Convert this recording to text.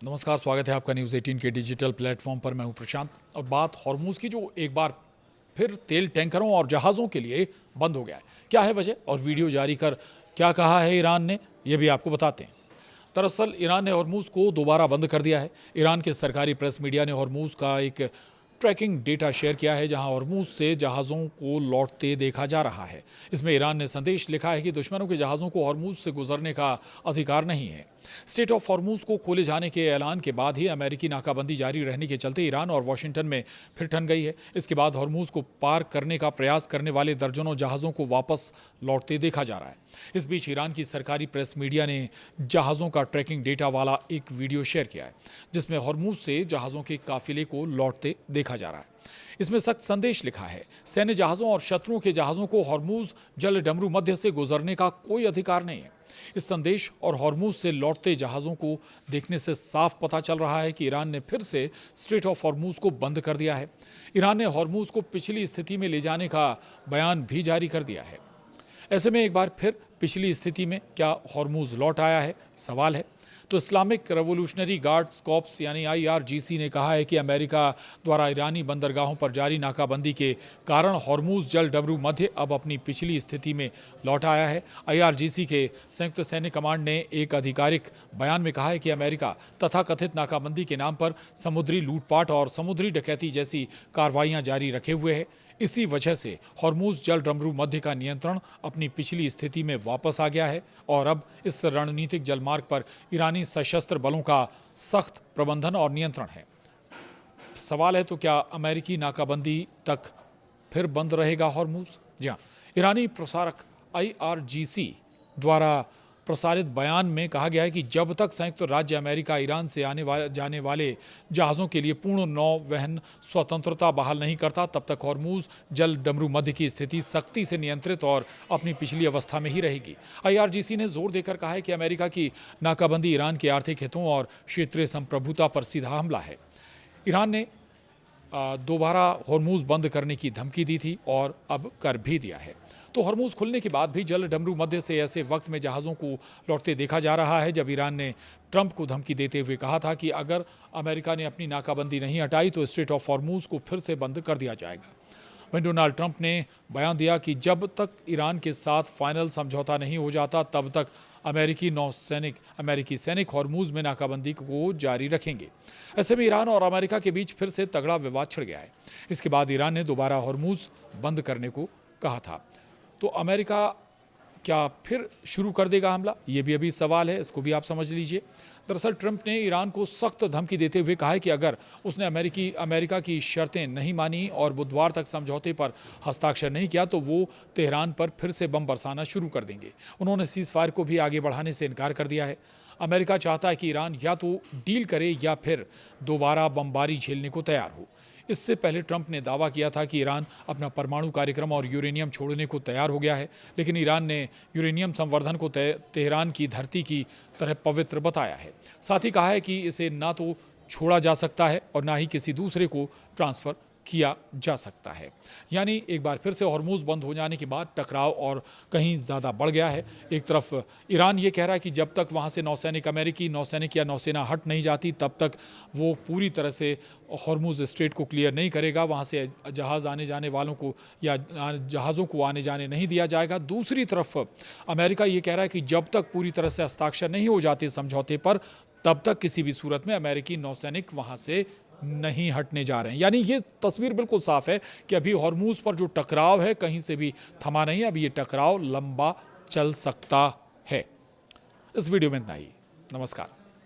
नमस्कार, स्वागत है आपका न्यूज़ 18 के डिजिटल प्लेटफॉर्म पर। मैं हूं प्रशांत और बात हॉर्मूज़ की, जो एक बार फिर तेल टैंकरों और जहाज़ों के लिए बंद हो गया है। क्या है वजह और वीडियो जारी कर क्या कहा है ईरान ने, ये भी आपको बताते हैं। दरअसल ईरान ने हॉर्मूज़ को दोबारा बंद कर दिया है। ईरान के सरकारी प्रेस मीडिया ने हॉर्मूज़ का एक ट्रैकिंग डेटा शेयर किया है, जहां हॉर्मूज़ से जहाज़ों को लौटते देखा जा रहा है। इसमें ईरान ने संदेश लिखा है कि दुश्मनों के जहाज़ों को हॉर्मूज़ से गुजरने का अधिकार नहीं है। स्टेट ऑफ हॉर्मूज़ को खोले जाने के ऐलान के बाद ही अमेरिकी नाकाबंदी जारी रहने के चलते ईरान और वाशिंगटन में फिर ठन गई है। इसके बाद हॉर्मूज़ को पार करने का प्रयास करने वाले दर्जनों जहाज़ों को वापस लौटते देखा जा रहा है। इस बीच ईरान की सरकारी प्रेस मीडिया ने जहाज़ों का ट्रैकिंग डेटा वाला एक वीडियो शेयर किया है, जिसमें हॉर्मूज़ से जहाज़ों के काफिले को लौटते देखा जा रहा है। इसमें सख्त संदेश लिखा है, सैन्य जहाज़ों और शत्रुओं के जहाज़ों को हॉर्मूज़ जल डमरू मध्य से गुजरने का कोई अधिकार नहीं है। इस संदेश और हॉर्मूज़ से लौटते जहाज़ों को देखने से साफ पता चल रहा है कि ईरान ने फिर से स्ट्रेट ऑफ हॉर्मूज़ को बंद कर दिया है। ईरान ने हॉर्मूज़ को पिछली स्थिति में ले जाने का बयान भी जारी कर दिया है। ऐसे में एक बार फिर पिछली स्थिति में क्या हॉर्मूज़ लौट आया है, सवाल है। तो इस्लामिक रेवोल्यूशनरी गार्ड्स कॉर्प्स यानी IRGC ने कहा है कि अमेरिका द्वारा ईरानी बंदरगाहों पर जारी नाकाबंदी के कारण हॉर्मूज़ जल डमरू मध्य अब अपनी पिछली स्थिति में लौट आया है। IRGC के संयुक्त सैन्य कमांड ने एक आधिकारिक बयान में कहा है कि अमेरिका तथाकथित नाकाबंदी के नाम पर समुद्री लूटपाट और समुद्री डकैती जैसी कार्रवाइयां जारी रखे हुए है। इसी वजह से हॉर्मूज़ जल डमरू मध्य का नियंत्रण अपनी पिछली स्थिति में वापस आ गया है और अब इस रणनीतिक जलमार्ग पर ईरानी सशस्त्र बलों का सख्त प्रबंधन और नियंत्रण है। सवाल है, तो क्या अमेरिकी नाकाबंदी तक फिर बंद रहेगा हॉर्मूज़? जी हाँ, ईरानी प्रसारक IRGC द्वारा प्रसारित बयान में कहा गया है कि जब तक संयुक्त राज्य अमेरिका ईरान से जाने वाले जहाज़ों के लिए पूर्ण नौवहन स्वतंत्रता बहाल नहीं करता, तब तक हॉर्मूज़ जल डमरू मध्य की स्थिति सख्ती से नियंत्रित और अपनी पिछली अवस्था में ही रहेगी। IRGC ने जोर देकर कहा है कि अमेरिका की नाकाबंदी ईरान के आर्थिक हितों और क्षेत्रीय संप्रभुता पर सीधा हमला है। ईरान ने दोबारा हॉर्मूज़ बंद करने की धमकी दी थी और अब कर भी दिया है। तो हॉर्मूज़ खुलने के बाद भी जल डमरू मध्य से ऐसे वक्त में जहाज़ों को लौटते देखा जा रहा है जब ईरान ने ट्रंप को धमकी देते हुए कहा था कि अगर अमेरिका ने अपनी नाकाबंदी नहीं हटाई तो स्ट्रेट ऑफ हॉर्मूज़ को फिर से बंद कर दिया जाएगा। वहीं डोनाल्ड ट्रंप ने बयान दिया कि जब तक ईरान के साथ फाइनल समझौता नहीं हो जाता तब तक अमेरिकी सैनिक हॉर्मूज़ में नाकाबंदी को जारी रखेंगे। ऐसे में ईरान और अमेरिका के बीच फिर से तगड़ा विवाद छिड़ गया है। इसके बाद ईरान ने दोबारा हॉर्मूज़ बंद करने को कहा था। तो अमेरिका क्या फिर शुरू कर देगा हमला, ये भी अभी सवाल है, इसको भी आप समझ लीजिए। दरअसल ट्रंप ने ईरान को सख्त धमकी देते हुए कहा है कि अगर उसने अमेरिका की शर्तें नहीं मानी और बुधवार तक समझौते पर हस्ताक्षर नहीं किया तो वो तेहरान पर फिर से बम बरसाना शुरू कर देंगे। उन्होंने सीज़ फायर को भी आगे बढ़ाने से इनकार कर दिया है। अमेरिका चाहता है कि ईरान या तो डील करे या फिर दोबारा बमबारी झेलने को तैयार हो। इससे पहले ट्रंप ने दावा किया था कि ईरान अपना परमाणु कार्यक्रम और यूरेनियम छोड़ने को तैयार हो गया है, लेकिन ईरान ने यूरेनियम संवर्धन को तेहरान की धरती की तरह पवित्र बताया है। साथ ही कहा है कि इसे ना तो छोड़ा जा सकता है और ना ही किसी दूसरे को ट्रांसफ़र किया जा सकता है। यानी एक बार फिर से हॉर्मूज़ बंद हो जाने के बाद टकराव और कहीं ज़्यादा बढ़ गया है। एक तरफ ईरान ये कह रहा है कि जब तक वहाँ से अमेरिकी नौसैनिक या नौसेना हट नहीं जाती तब तक वो पूरी तरह से हॉर्मूज़ स्ट्रेट को क्लियर नहीं करेगा, वहाँ से जहाज़ आने जाने वालों को या जहाज़ों को आने जाने नहीं दिया जाएगा। दूसरी तरफ अमेरिका ये कह रहा है कि जब तक पूरी तरह से हस्ताक्षर नहीं हो जाते समझौते पर तब तक किसी भी सूरत में अमेरिकी नौसैनिक वहाँ से नहीं हटने जा रहे हैं। यानी ये तस्वीर बिल्कुल साफ है कि अभी हॉर्मूज़ पर जो टकराव है कहीं से भी थमा नहीं है। अभी ये टकराव लंबा चल सकता है। इस वीडियो में इतना ही। नमस्कार।